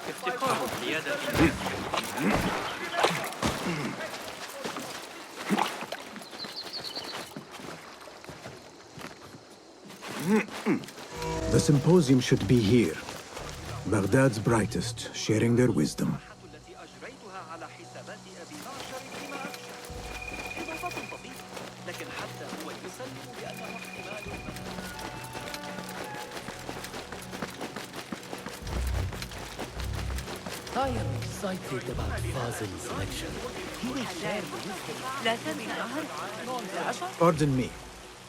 افتقار القيادة. The symposium should be here. Baghdad's brightest, sharing their wisdom. I am excited about Basim's lecture. He will share wisdom. Pardon me.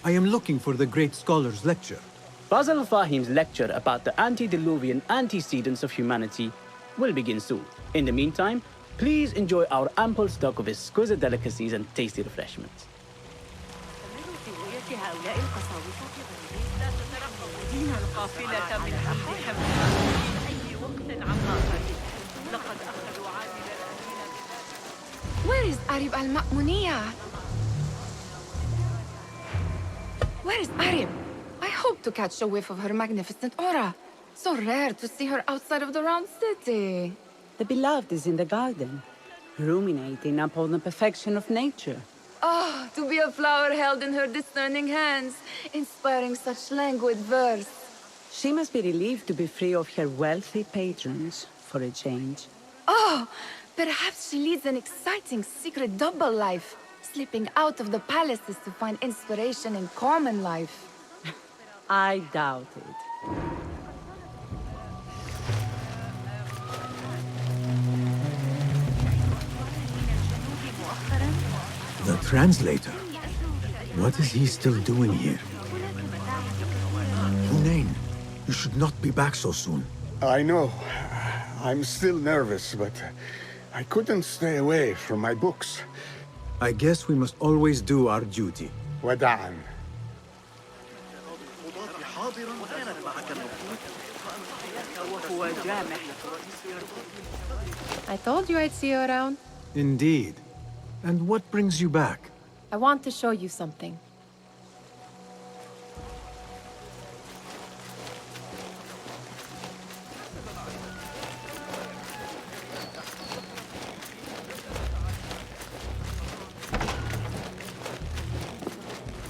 I am looking for the great scholar's lecture. Basil Fahim's lecture about the antediluvian antecedents of humanity will begin soon. In the meantime, please enjoy our ample stock of exquisite delicacies and tasty refreshments. Where is Arib al-Ma'muniyah? Where is Arib? I hope to catch a whiff of her magnificent aura. So rare to see her outside of the round city. The beloved is in the garden, ruminating upon the perfection of nature. Oh, to be a flower held in her discerning hands, inspiring such languid verse. She must be relieved to be free of her wealthy patrons, for a change. Oh, perhaps she leads an exciting secret double life, slipping out of the palaces to find inspiration in common life. I doubt it. The translator? What is he still doing here? Hunain, you should not be back so soon. I know. I'm still nervous, but I couldn't stay away from my books. I guess we must always do our duty. وداعاً. I told you I'd see you around. Indeed. And what brings you back? I want to show you something.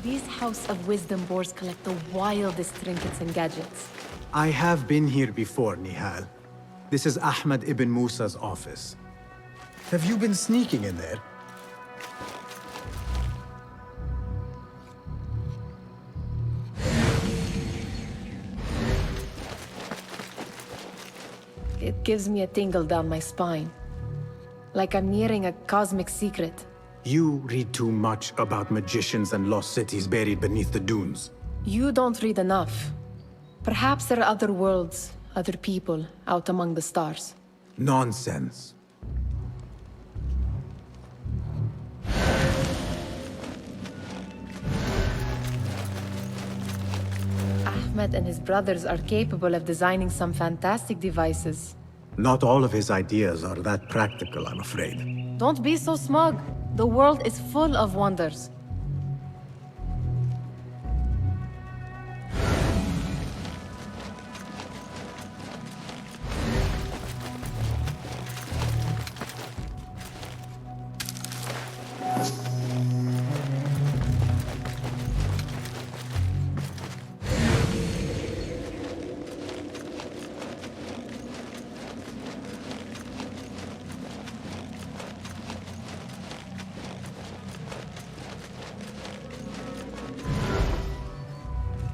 These House of Wisdom boards collect the wildest trinkets and gadgets. I have been here before, Nihal. This is Ahmed ibn Musa's office. Have you been sneaking in there? It gives me a tingle down my spine. Like I'm nearing a cosmic secret. You read too much about magicians and lost cities buried beneath the dunes. You don't read enough. Perhaps there are other worlds, other people, out among the stars. Nonsense. Ahmed and his brothers are capable of designing some fantastic devices. Not all of his ideas are that practical, I'm afraid. Don't be so smug. The world is full of wonders.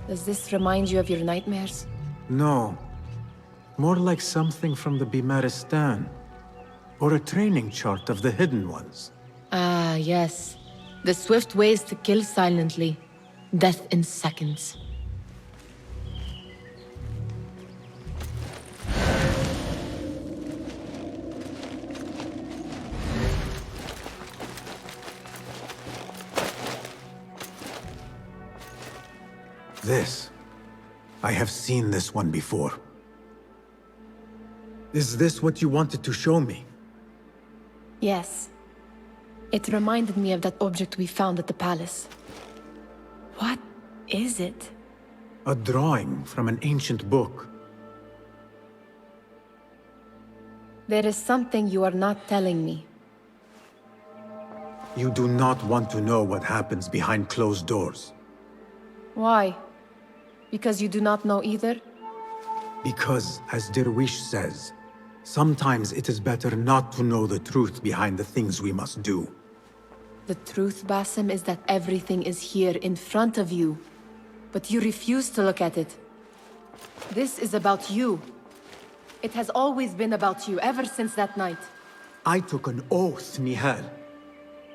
Does this remind you of your nightmares? No. More like something from the Bimaristan. Or a training chart of the Hidden Ones. Ah, yes. The swift ways to kill silently. Death in seconds. This. I have seen this one before. Is this what you wanted to show me? Yes. It reminded me of that object we found at the palace. What is it? A drawing from an ancient book. There is something you are not telling me. You do not want to know what happens behind closed doors. Why? Because you do not know either? Because, as Derwish says, sometimes it is better not to know the truth behind the things we must do. The truth, Basim, is that everything is here in front of you. But you refuse to look at it. This is about you. It has always been about you, ever since that night. I took an oath, Nihal,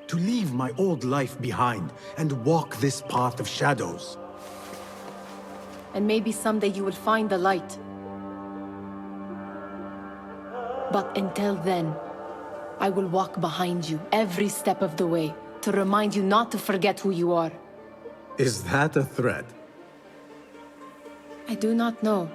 to leave my old life behind and walk this path of shadows. And maybe someday you will find the light. But until then, I will walk behind you every step of the way to remind you not to forget who you are. Is that a threat? I do not know.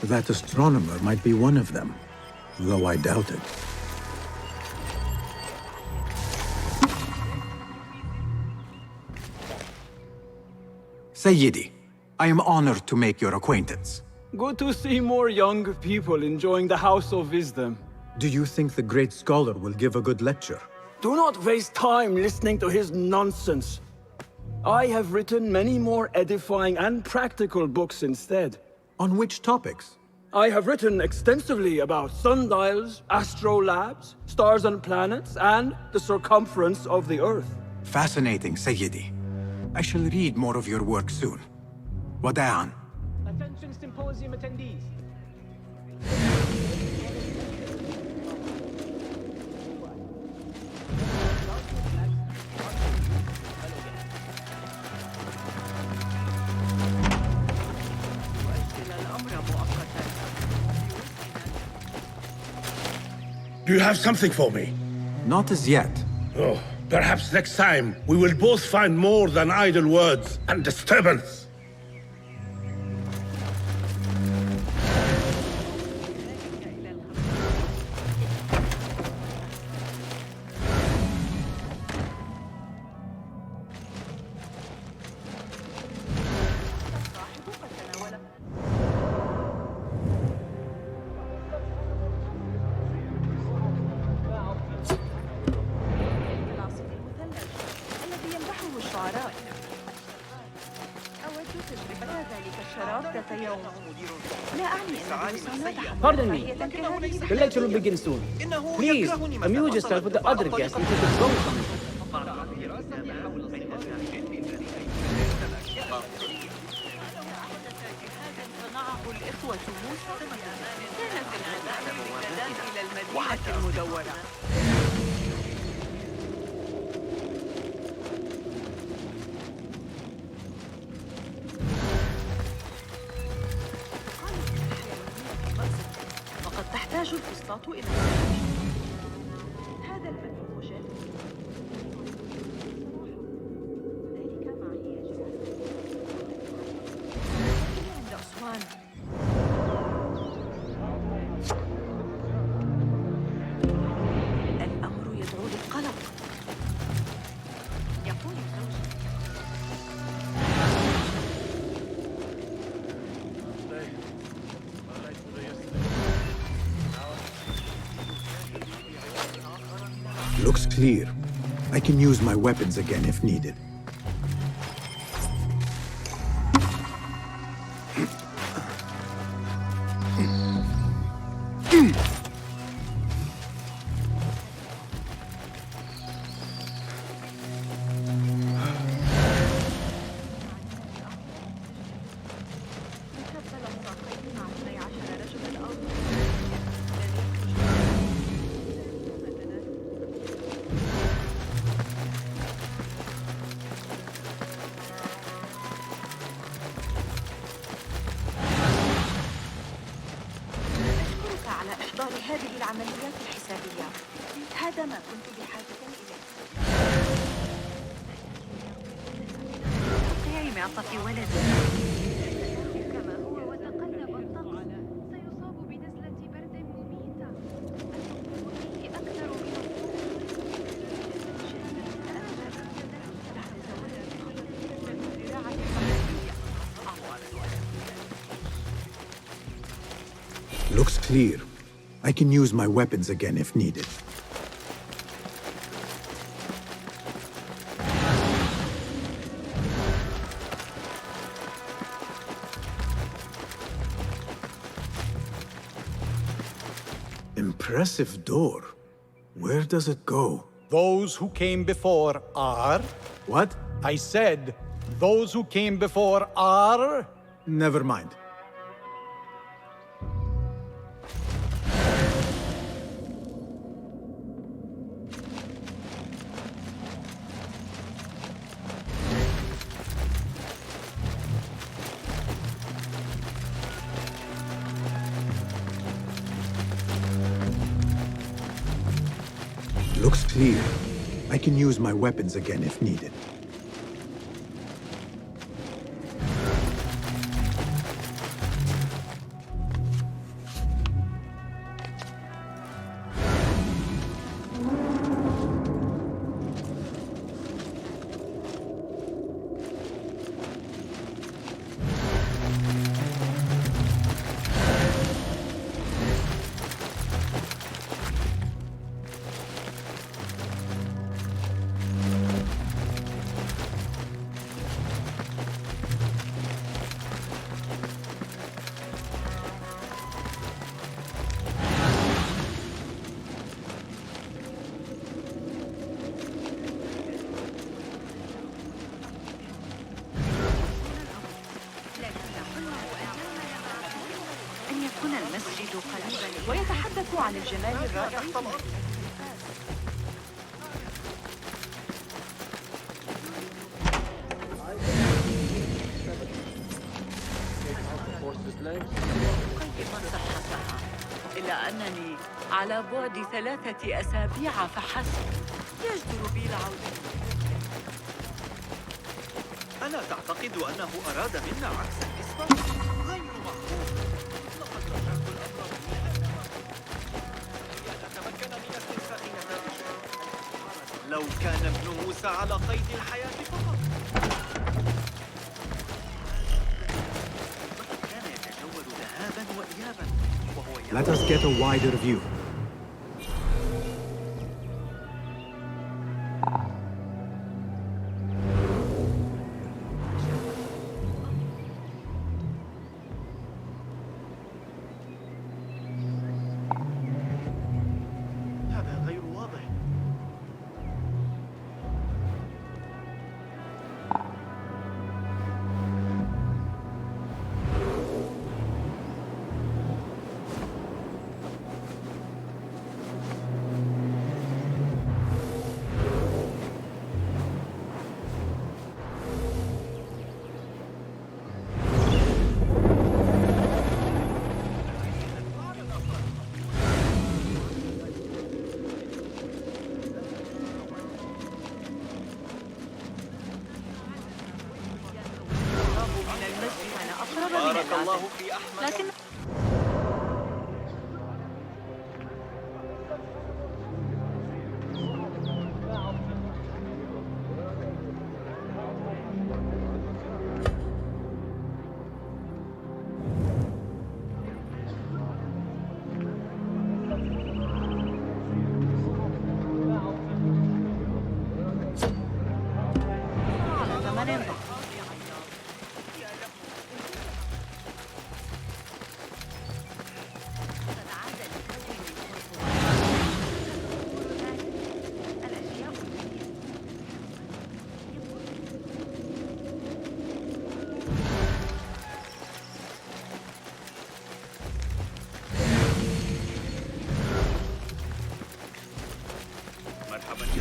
That astronomer might be one of them, though I doubt it. Sayyidi, I am honored to make your acquaintance. Good to see more young people enjoying the House of Wisdom. Do you think the great scholar will give a good lecture? Do not waste time listening to his nonsense. I have written many more edifying and practical books instead. On which topics? I have written extensively about sundials, astrolabes, stars and planets, and the circumference of the Earth. Fascinating, Sayyidi. I shall read more of your work soon. Wada'an. Attention Symposium attendees. Do you have something for me? Not as yet. Oh, perhaps next time we will both find more than idle words and disturbance. Pardon me. The lecture will begin soon. Please, amuse yourself with the other guests until the gong comes. وقد تحتاج الفسطاط إلى هذا المنفوخ جاف ذلك معي عند أسوان الأمر يدعو للقلق يقول زوجي Looks clear. I can use my weapons again if needed. إحضار هذه العمليات الحسابية. هذا ما كنت بحاجة إليه. استطيعي معطف ولدي. كما هو وتقلب الطقس سيصاب بنزلة برد مميتة. فيه أكثر Looks clear. I can use my weapons again if needed. Impressive door. Where does it go? Those who came before are... What? I said, those who came before are... Never mind. Looks clear. I can use my weapons again if needed. المسجد قريبا ويتحدث عن الجمال الرائع. قيما صحتها، إلا أنني على بعد 3 أسابيع فحسب. يجدر بي العودة. ألا تعتقد أنه أراد منا عكس النسبة؟ غير معقول. لقد رجعت الأمر ليتمكن من استنساخ نتائجه. لو كان ابن موسى على قيد الحياة فقط. لقد كان يتجول ذهابا وإيابا وهو Let us get a wider view. بارك الله في أحمد. لكن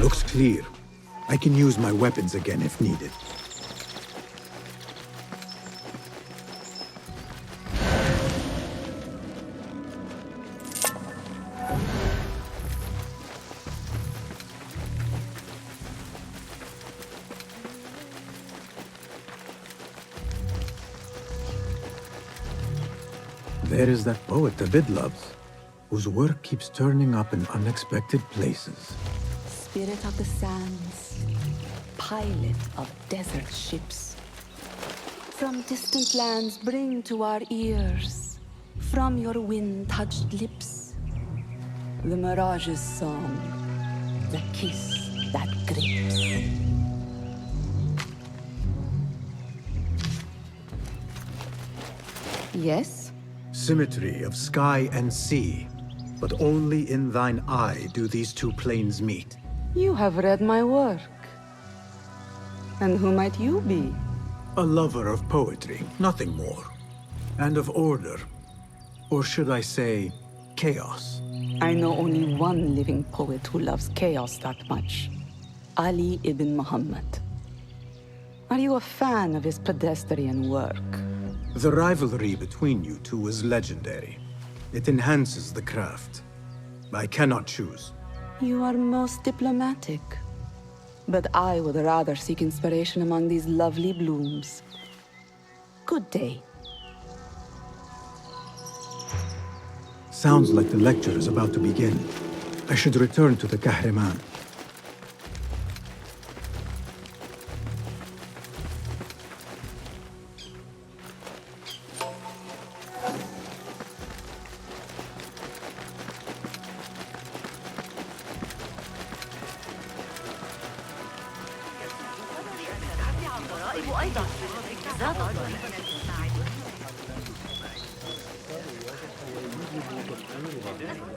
Looks clear. I can use my weapons again if needed. There is that poet David loves, whose work keeps turning up in unexpected places. Spirit of the sands, pilot of desert ships. From distant lands bring to our ears, from your wind-touched lips, the Mirage's song, the kiss that grips. Yes? Symmetry of sky and sea, but only in thine eye do these two planes meet. You have read my work. And who might you be? A lover of poetry, nothing more. And of order. Or should I say, chaos. I know only one living poet who loves chaos that much. Ali ibn Muhammad. Are you a fan of his pedestrian work? The rivalry between you two is legendary. It enhances the craft. I cannot choose. You are most diplomatic. But I would rather seek inspiration among these lovely blooms. Good day. Sounds like the lecture is about to begin. I should return to the Kahraman.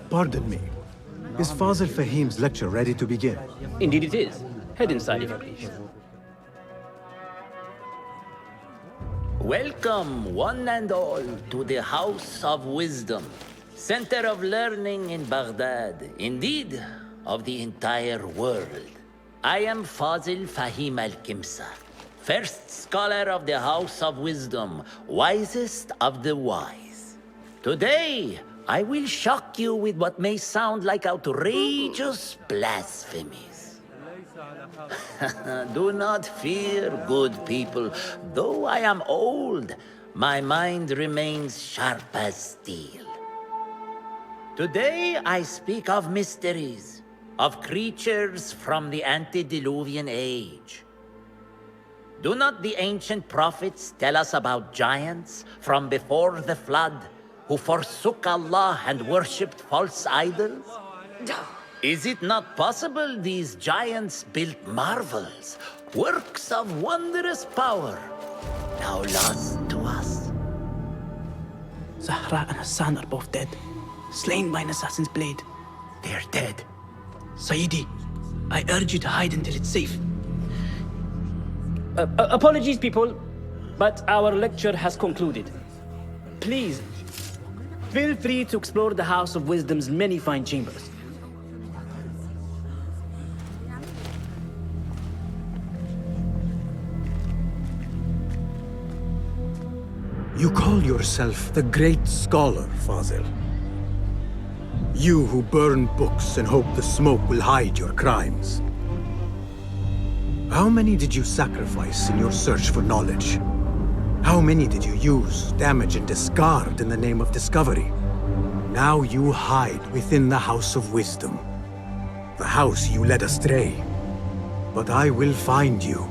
Pardon me. Is Fazil Fahim's lecture ready to begin? Indeed it is. Head inside if you please. Welcome, one and all, to the House of Wisdom, center of learning in Baghdad, indeed, of the entire world. I am Fazil Fahim al-Kimsa, first scholar of the House of Wisdom, wisest of the wise. Today, I will shock you with what may sound like outrageous blasphemies. Do not fear, good people. Though I am old, my mind remains sharp as steel. Today I speak of mysteries, of creatures from the antediluvian age. Do not the ancient prophets tell us about giants from before the flood who forsook Allah and worshipped false idols? Is it not possible these giants built marvels, works of wondrous power, now lost to us? Zahra and Hassan are both dead, slain by an assassin's blade. They are dead. Sayyidi, I urge you to hide until it's safe. Apologies, people, but our lecture has concluded. Please, feel free to explore the House of Wisdom's many fine chambers. You call yourself the great scholar, Fazil. You who burn books and hope the smoke will hide your crimes. How many did you sacrifice in your search for knowledge? How many did you use, damage, and discard in the name of discovery? Now you hide within the House of Wisdom. The house you led astray. But I will find you.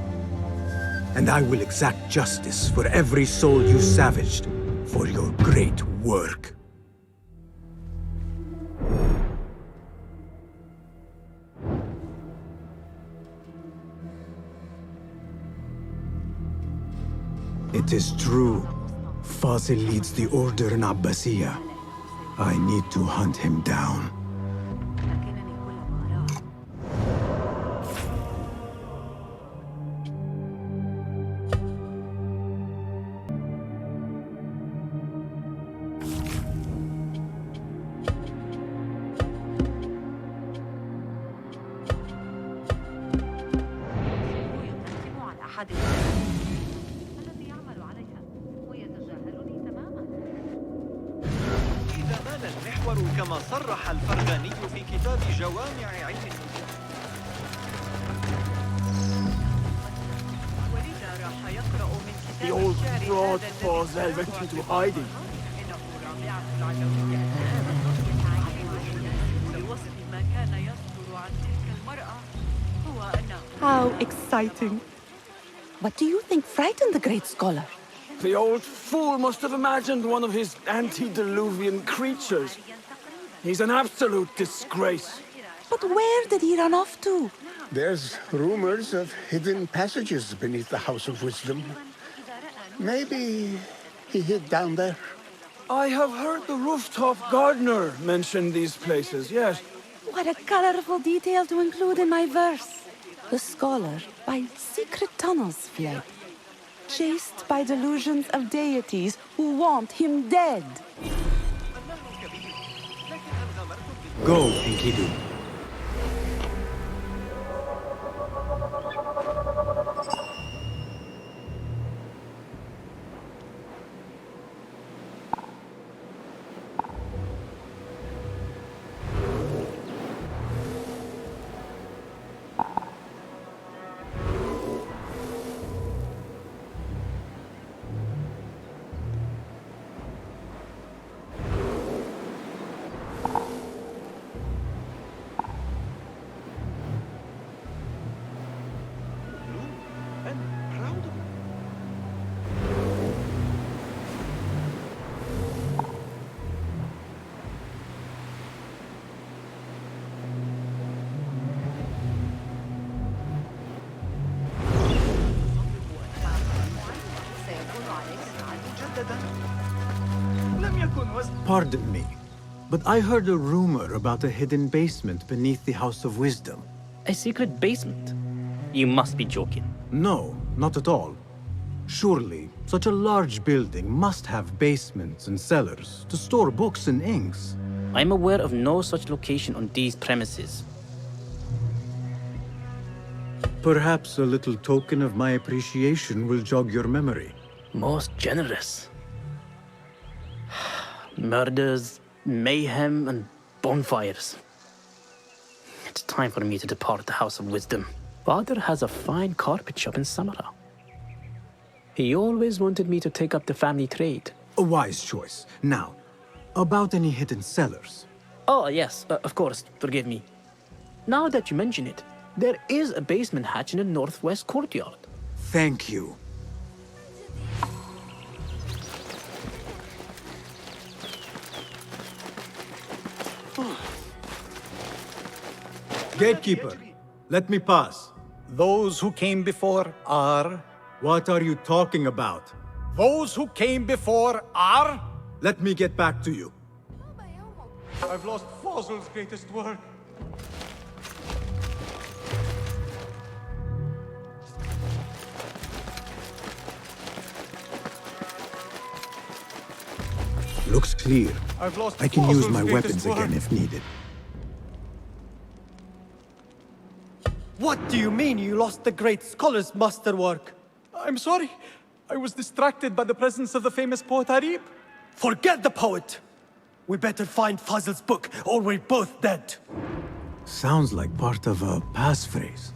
And I will exact justice for every soul you savaged for your great work. It is true. Fazil leads the order in Abbasiyah. I need to hunt him down. إذا مال المحور الأمر كما صرح الفرغاني في كتاب جوامع علم النجوم. ولذا راح يقرأ من The كتاب old الشعر broad هذا Pazel الذي went into hiding. إنه رابعة العدوية بوصف ما كان يصدر عن تلك المرأة هو أنه How exciting. What do you think frightened the great scholar? The old fool must have imagined one of his antediluvian creatures. He's an absolute disgrace. But where did he run off to? There's rumors of hidden passages beneath the House of Wisdom. Maybe he hid down there. I have heard the rooftop gardener mention these places, yes. What a colorful detail to include in my verse. The scholar by secret tunnels fled, chased by delusions of deities who want him dead. Go, Enkidu. Pardon me, but I heard a rumor about a hidden basement beneath the House of Wisdom. A secret basement? You must be joking. No, not at all. Surely, such a large building must have basements and cellars to store books and inks. I'm aware of no such location on these premises. Perhaps a little token of my appreciation will jog your memory. Most generous. Murders, mayhem, and bonfires. It's time for me to depart the House of Wisdom. Father has a fine carpet shop in Samarra. He always wanted me to take up the family trade. A wise choice. Now, about any hidden cellars. Oh, yes, of course, forgive me. Now that you mention it, there is a basement hatch in the northwest courtyard. Thank you. Gatekeeper, let me pass. Those who came before are... What are you talking about? Those who came before are... Let me get back to you. I've lost Fazl's greatest work. Looks clear. I've lost I can use Fazl's my greatest weapons again work. if needed. What do you mean you lost the great scholar's masterwork? I'm sorry. I was distracted by the presence of the famous poet Arib. Forget the poet! We better find Fazl's book, or we're both dead. Sounds like part of a passphrase.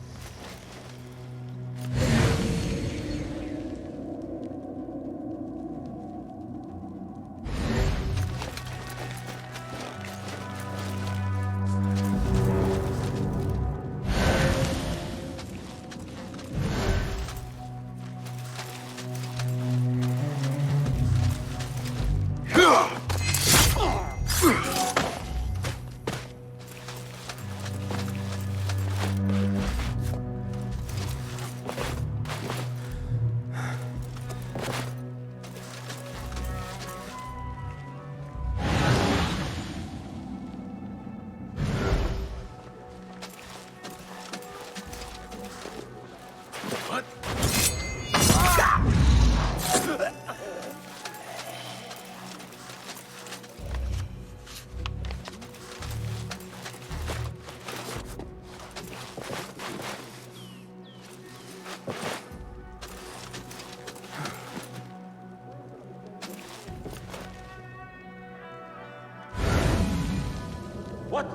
What?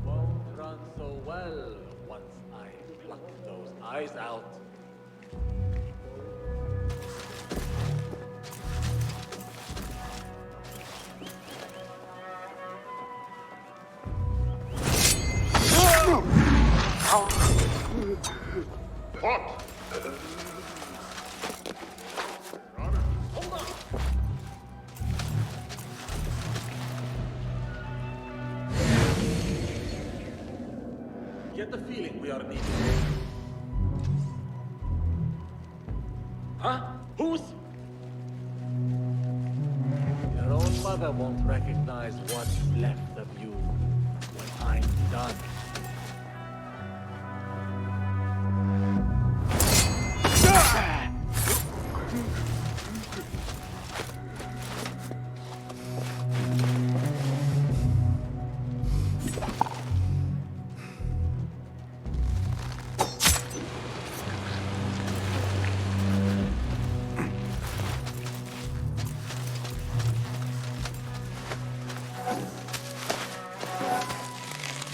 Won't run so well once I pluck those eyes out. What? Get the feeling we are needed. Huh? Who's? Your own mother won't recognize what's left of you when I'm done.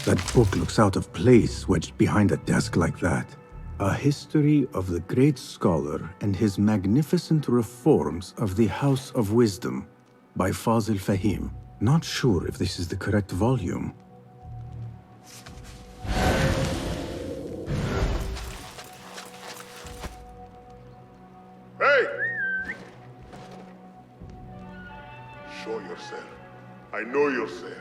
That book looks out of place wedged behind a desk like that. A history of the great scholar and his magnificent reforms of the House of Wisdom by Fazil Fahim. Not sure if this is the correct volume. Hey! Show yourself. I know yourself.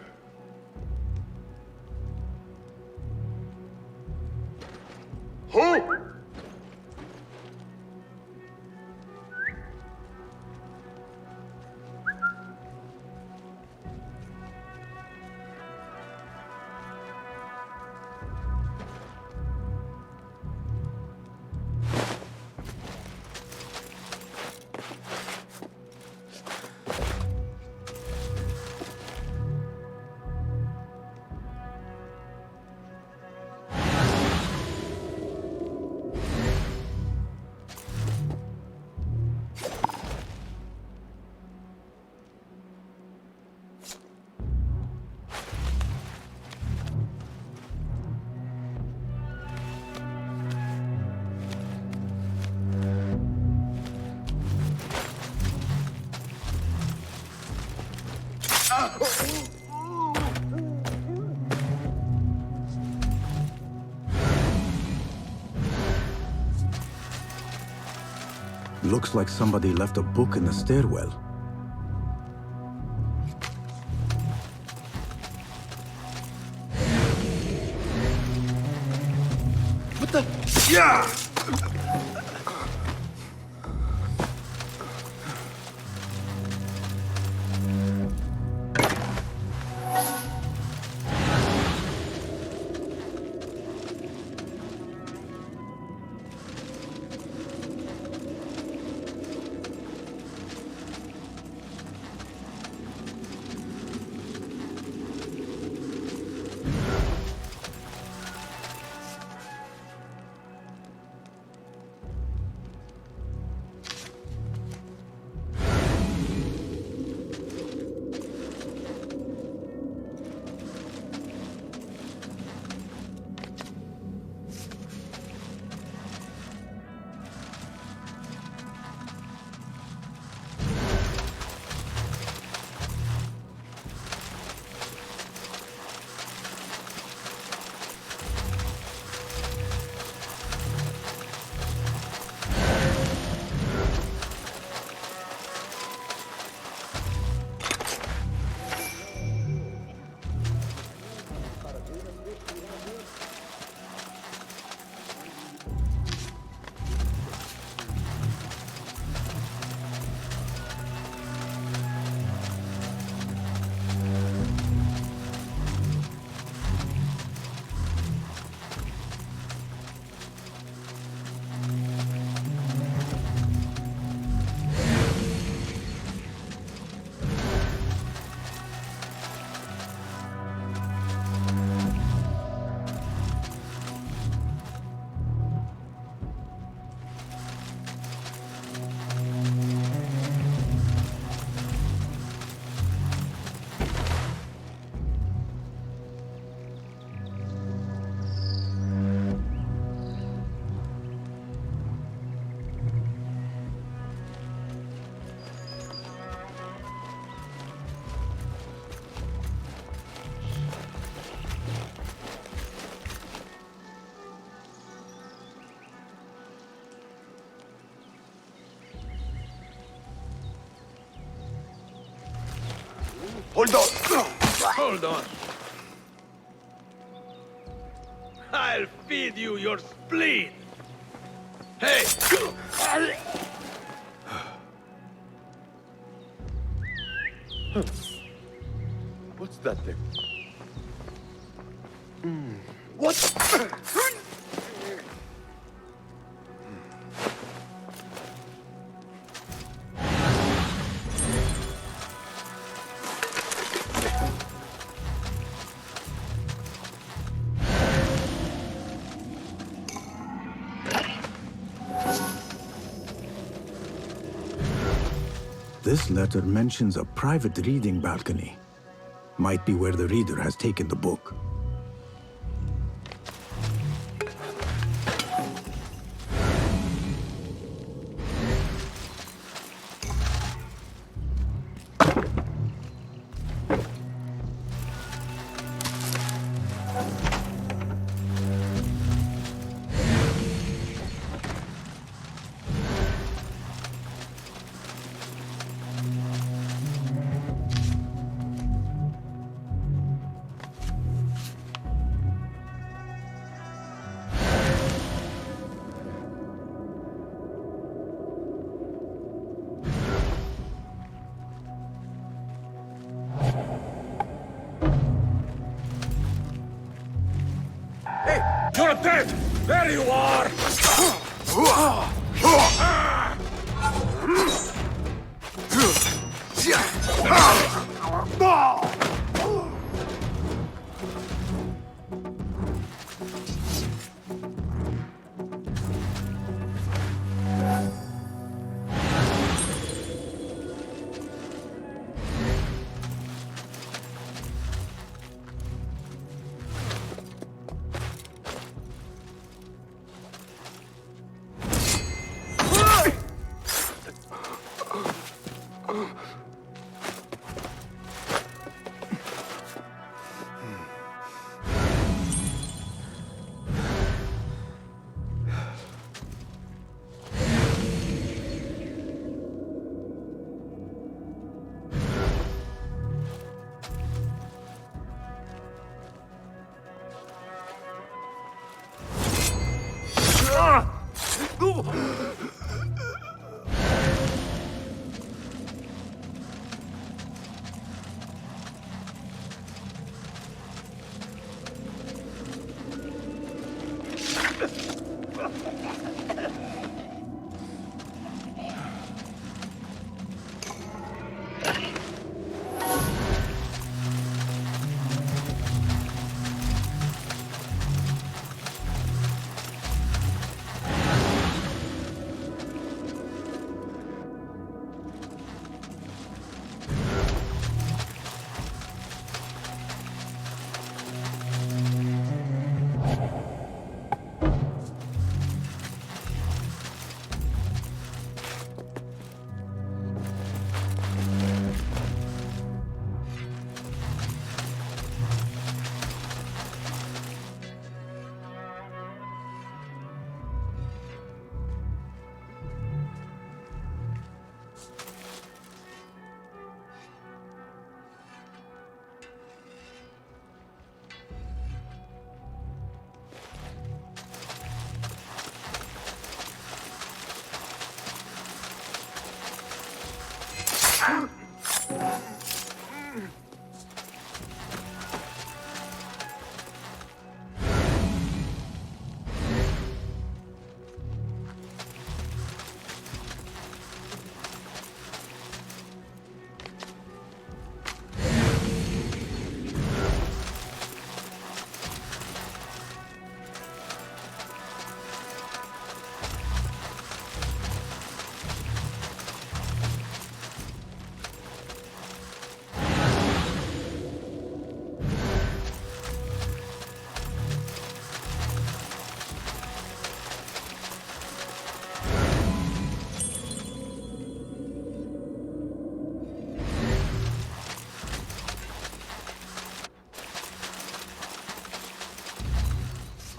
Who? Looks like somebody left a book in the stairwell. What the? Yeah! Hold on! Hold on. I'll feed you your spleen. Hey! What's that thing? What? This letter mentions a private reading balcony. Might be where the reader has taken the book. You're dead! There you are!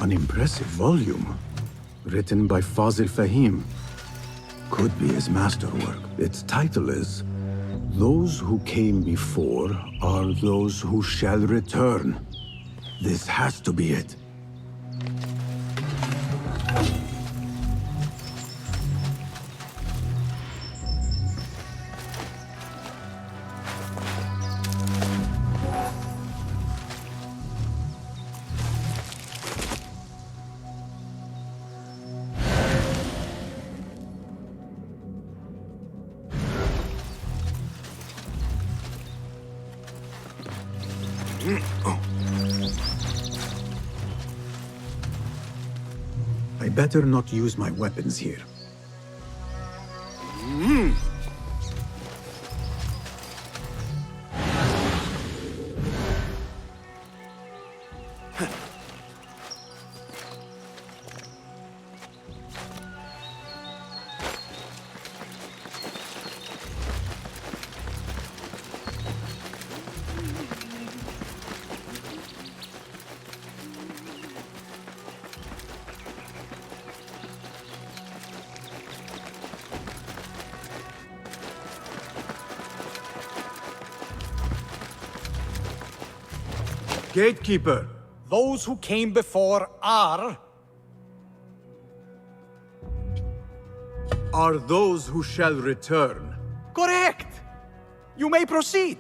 An impressive volume, written by Fazil Fahim. Could be his masterwork. Its title is Those who came before are those who shall return. This has to be it. I better not use my weapons here. Gatekeeper! Those who came before are those who shall return. correct! You may proceed.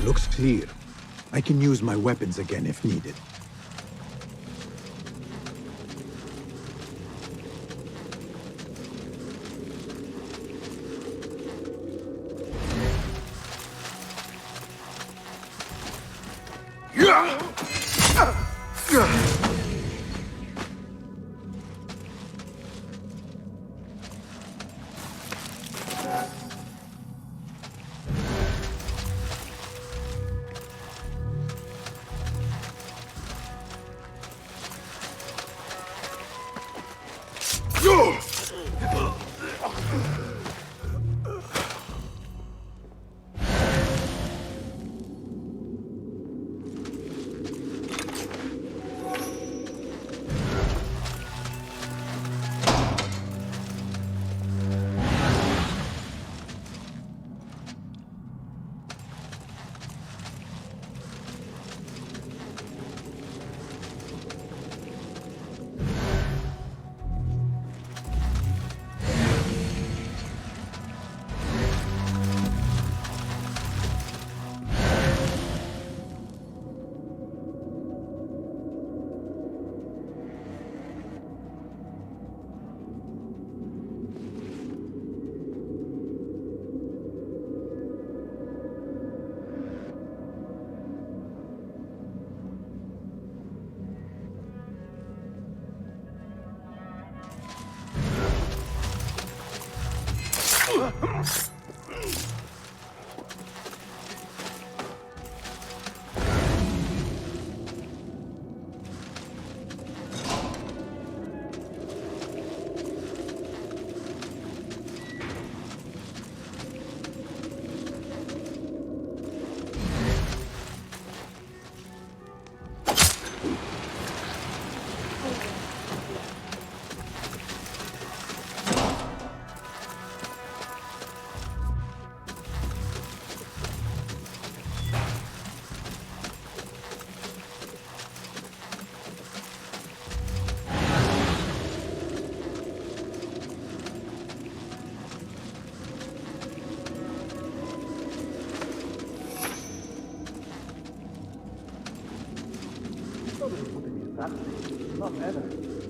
Looks clear. I can use my weapons again if needed.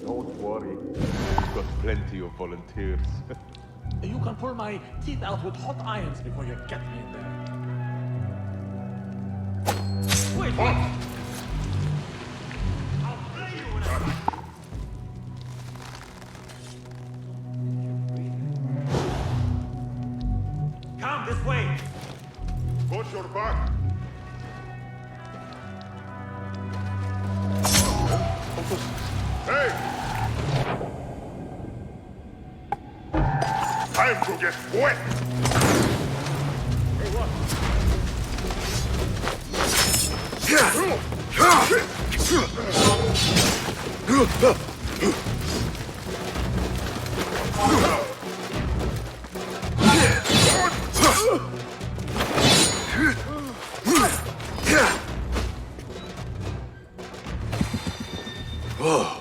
Don't worry. We've got plenty of volunteers. You can pull my teeth out with hot irons before you get me in there. Wait, wait! I'll play you in a... Come this way! Watch your back! Hey! Time to get wet! Hey, what? Whoa.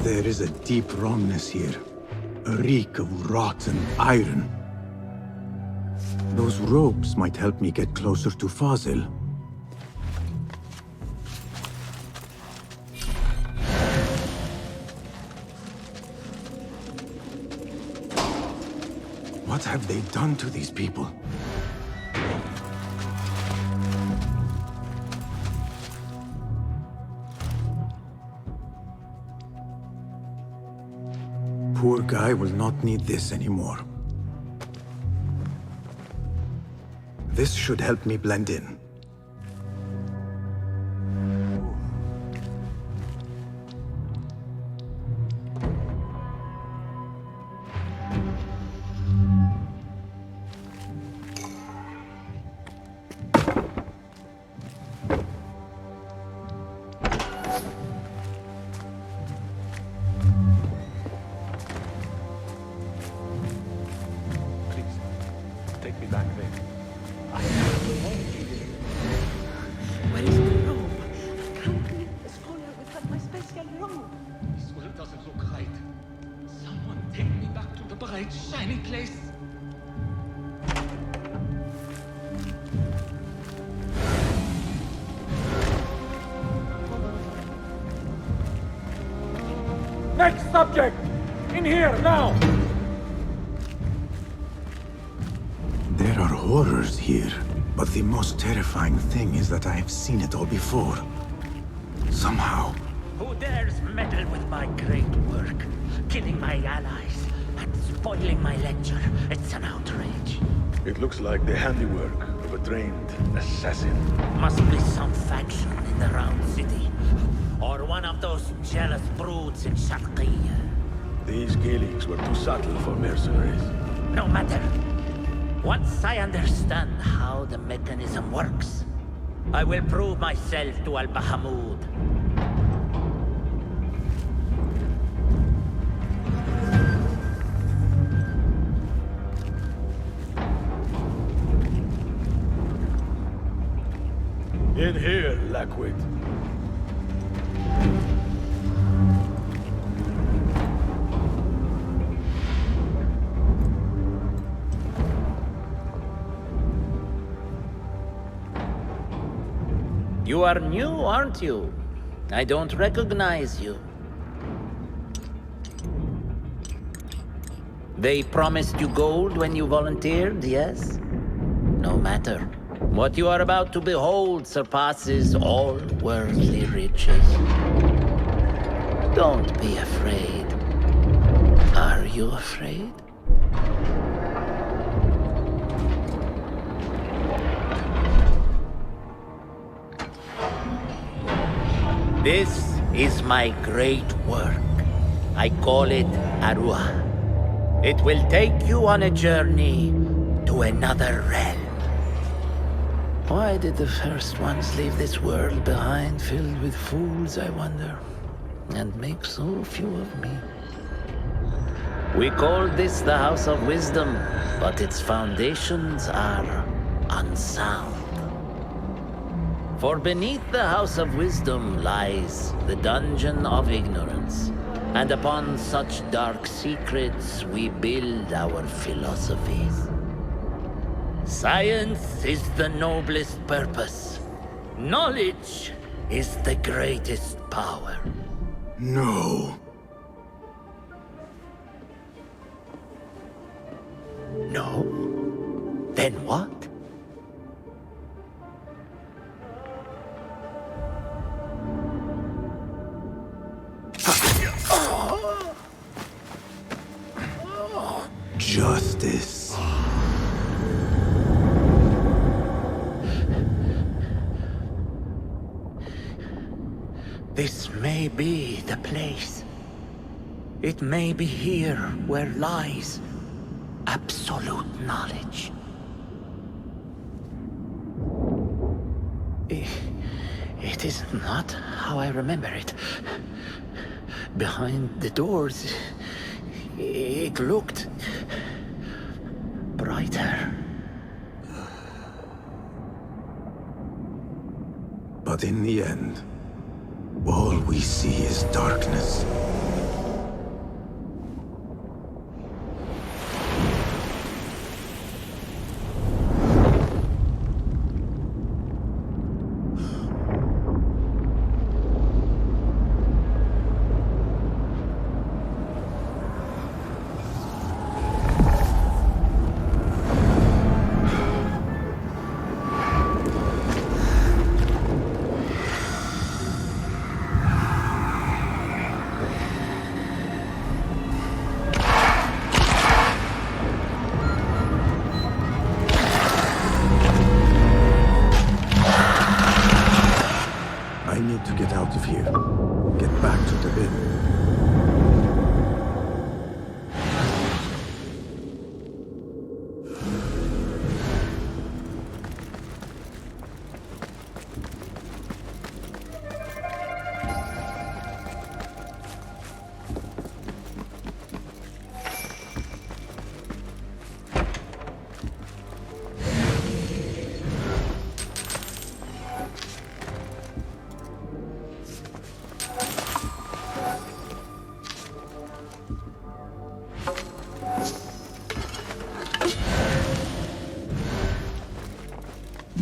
There is a deep wrongness here. A reek of rotten iron. Those ropes might help me get closer to Fazil. What have they done to these people? Poor guy will not need this anymore. This should help me blend in. Next subject! In here, now! There are horrors here, but the most terrifying thing is that I have seen it all before. Somehow. Who dares meddle with my great work, killing my allies, and spoiling my lecture? It's an outrage. It looks like the handiwork of a trained assassin. Must be some faction in the Round City. Or one of those jealous broods in Sharqiyya. These killings were too subtle for mercenaries. No matter. Once I understand how the mechanism works, I will prove myself to Al-Bahamud. In here, Lackwit. You are new, aren't you? I don't recognize you. They promised you gold when you volunteered, yes? No matter. What you are about to behold surpasses all worldly riches. Don't be afraid. Are you afraid? This is my great work. I call it Arua. It will take you on a journey to another realm. Why did the first ones leave this world behind filled with fools, I wonder? And make so few of me? We called this the House of Wisdom, but its foundations are unsound. For beneath the House of Wisdom lies the Dungeon of Ignorance, and upon such dark secrets we build our philosophies. Science is the noblest purpose. Knowledge is the greatest power. No. No? Then what? Justice. This may be the place. It may be here where lies absolute knowledge. It is not how I remember it. Behind the doors, it looked brighter. But in the end, all we see is darkness.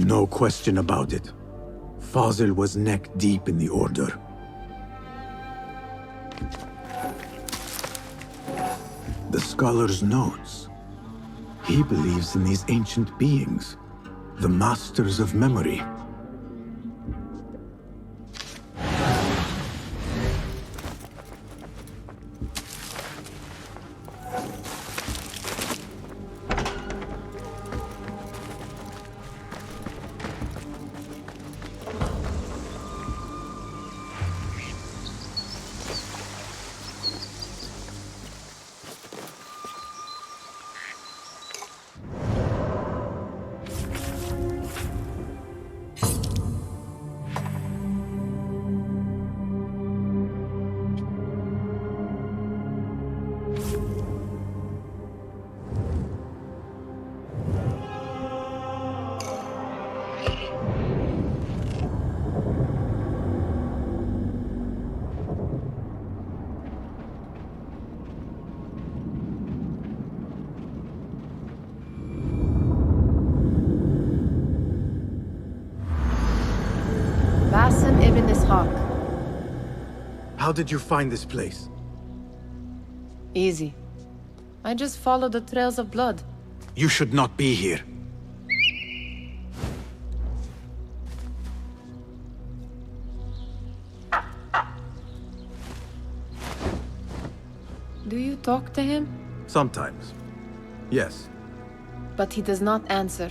No question about it. Fazil was neck deep in the Order. The scholar's notes. He believes in these ancient beings, the masters of memory. Basim Ibn Ishaq. How did you find this place? Easy. I just followed the trails of blood. You should not be here. Do you talk to him? Sometimes. Yes. But he does not answer.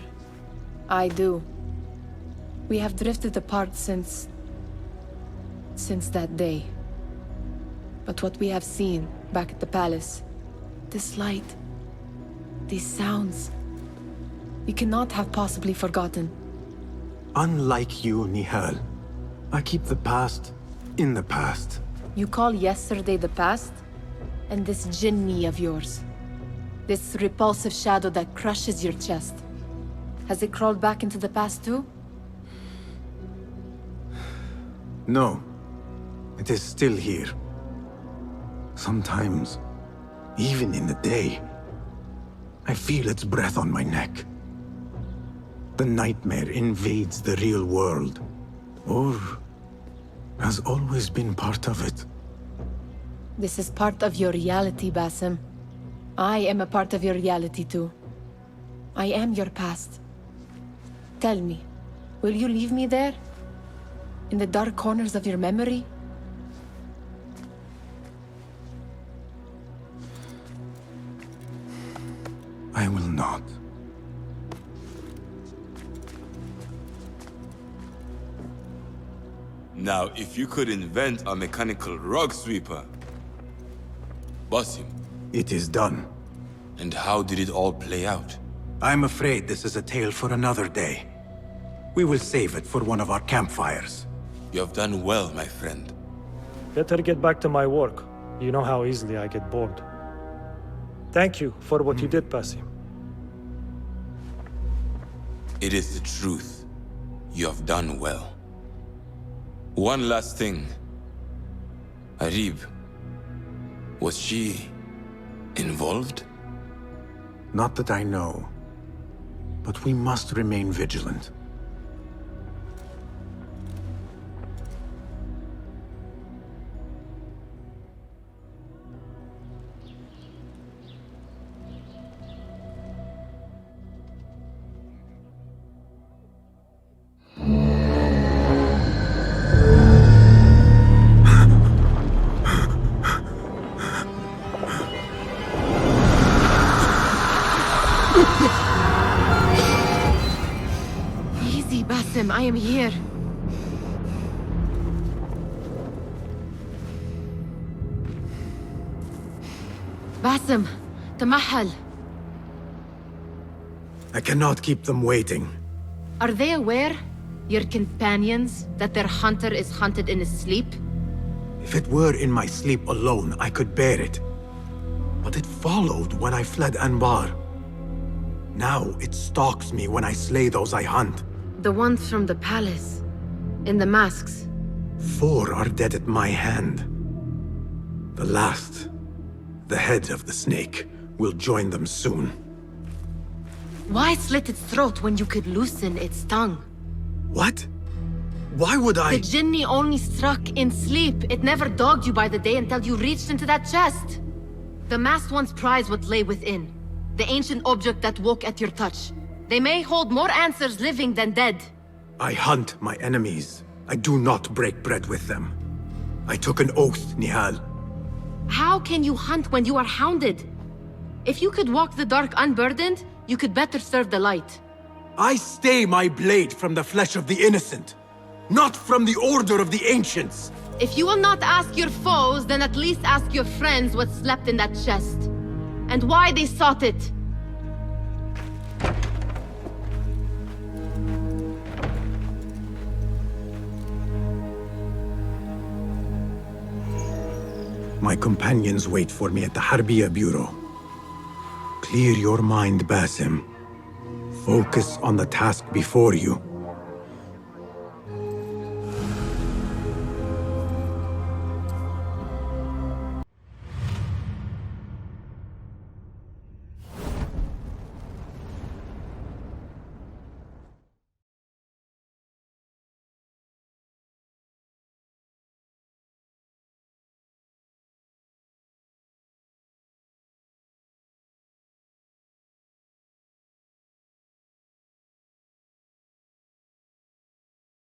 I do. We have drifted apart since that day. But what we have seen back at the palace, this light, these sounds, we cannot have possibly forgotten. Unlike you, Nihal, I keep the past in the past. You call yesterday the past? And this jinni of yours, this repulsive shadow that crushes your chest, has it crawled back into the past too? No, it is still here. Sometimes, even in the day, I feel its breath on my neck. The nightmare invades the real world, or has always been part of it. This is part of your reality, Basim. I am a part of your reality too. I am your past. Tell me, will you leave me there? In the dark corners of your memory? I will not. Now, if you could invent a mechanical rug sweeper... Basim. It is done. And how did it all play out? I'm afraid this is a tale for another day. We will save it for one of our campfires. You have done well, my friend. Better get back to my work. You know how easily I get bored. Thank you for what you did, Basim. It is the truth. You have done well. One last thing. Arib, was she involved? Not that I know, but we must remain vigilant. Easy, Basim, I am here. Basim, Tamahal. I cannot keep them waiting. Are they aware, your companions, that their hunter is hunted in his sleep? If it were in my sleep alone, I could bear it. But it followed when I fled Anbar. Now it stalks me when I slay those I hunt. The ones from the palace, in the masks. 4 are dead at my hand. The last, the head of the snake, will join them soon. Why slit its throat when you could loosen its tongue? What? Why would I? The jinni only struck in sleep. It never dogged you by the day until you reached into that chest. The masked ones prize what lay within. The ancient object that woke at your touch. They may hold more answers living than dead. I hunt my enemies. I do not break bread with them. I took an oath, Nihal. How can you hunt when you are hounded? If you could walk the dark unburdened, you could better serve the light. I stay my blade from the flesh of the innocent, not from the order of the ancients. If you will not ask your foes, then at least ask your friends what slept in that chest. And why they sought it. My companions wait for me at the Harbiya Bureau. Clear your mind, Basim. Focus on the task before you.